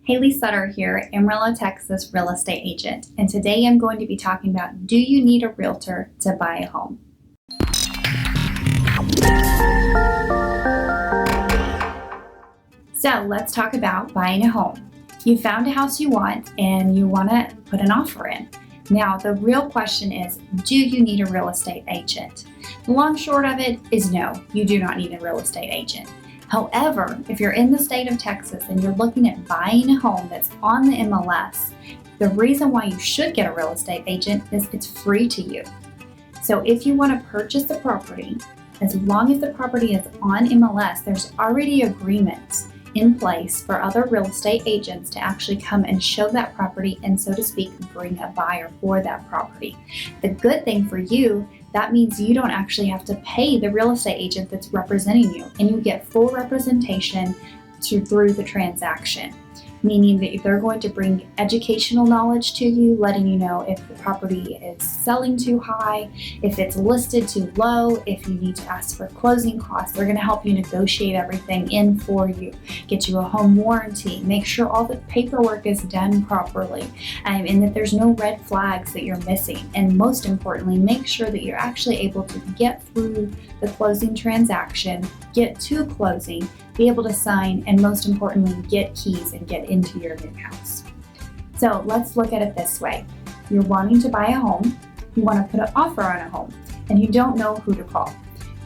Haley Sutter here, Amarillo, Texas real estate agent, and today I'm going to be talking about, do you need a realtor to buy a home? So let's talk about buying a home. You found a house you want and you want to put an offer in. Now, the real question is, do you need a real estate agent? The long short of it is no, you do not need a real estate agent. However, if you're in the state of Texas and you're looking at buying a home that's on the MLS, the reason why you should get a real estate agent is it's free to you. So if you want to purchase the property, as long as the property is on MLS, there's already agreements in place for other real estate agents to actually come and show that property and, so to speak, bring a buyer for that property. The good thing for you, that means you don't actually have to pay the real estate agent that's representing you, and you get full representation through the transaction, meaning that they're going to bring educational knowledge to you, letting you know if the property is selling too high, if it's listed too low, if you need to ask for closing costs. They're going to help you negotiate everything in for you, get you a home warranty, make sure all the paperwork is done properly, and that there's no red flags that you're missing. And most importantly, make sure that you're actually able to get through the closing transaction, get to closing, be able to sign, and most importantly, get keys and get into your new house. So let's look at it this way. You're wanting to buy a home, you want to put an offer on a home, and you don't know who to call.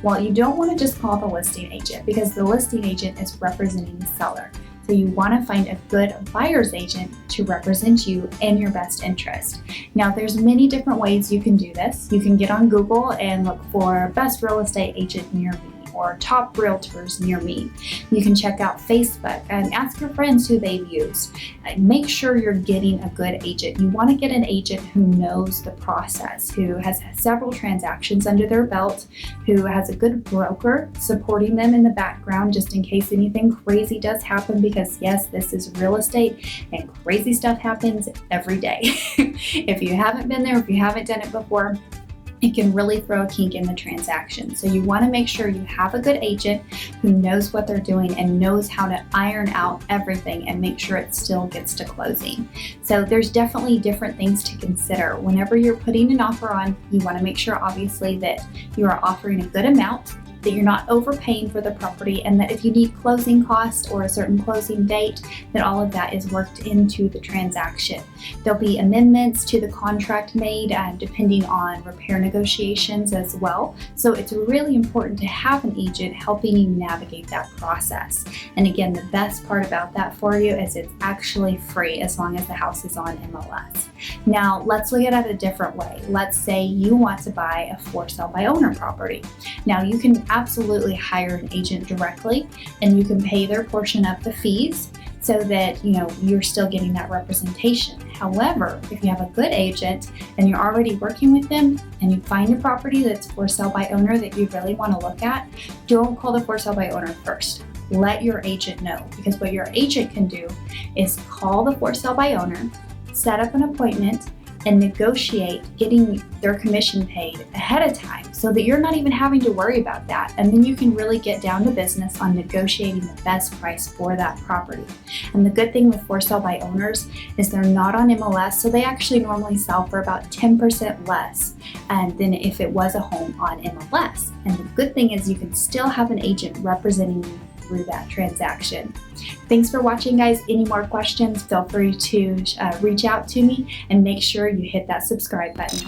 Well, you don't want to just call the listing agent, because the listing agent is representing the seller. So you want to find a good buyer's agent to represent you in your best interest. Now, there's many different ways you can do this. You can get on Google and look for best real estate agent near me, or top realtors near me. You can check out Facebook and ask your friends who they've used. Make sure you're getting a good agent. You want to get an agent who knows the process, who has several transactions under their belt, who has a good broker supporting them in the background just in case anything crazy does happen, because yes, this is real estate and crazy stuff happens every day. If you haven't been there, if you haven't done it before, it can really throw a kink in the transaction. So you want to make sure you have a good agent who knows what they're doing and knows how to iron out everything and make sure it still gets to closing. So there's definitely different things to consider. Whenever you're putting an offer on, you want to make sure obviously that you are offering a good amount, that you're not overpaying for the property, and that if you need closing costs or a certain closing date, that all of that is worked into the transaction. There'll be amendments to the contract made depending on repair negotiations as well. So it's really important to have an agent helping you navigate that process. And again, the best part about that for you is it's actually free as long as the house is on MLS. Now, let's look at it a different way. Let's say you want to buy a for sale by owner property. Now, you can absolutely hire an agent directly, and you can pay their portion of the fees so that you're still getting that representation. However, if you have a good agent and you're already working with them and you find a property that's for sale by owner that you really want to look at, don't call the for sale by owner first. Let your agent know, because what your agent can do is call the for sale by owner, set up an appointment, and negotiate getting their commission paid ahead of time so that you're not even having to worry about that. And then you can really get down to business on negotiating the best price for that property. And the good thing with for sale by owners is they're not on MLS, so they actually normally sell for about 10% less than if it was a home on MLS. And the good thing is you can still have an agent representing you through that transaction. Thanks for watching, guys. Any more questions, feel free to reach out to me, and make sure you hit that subscribe button.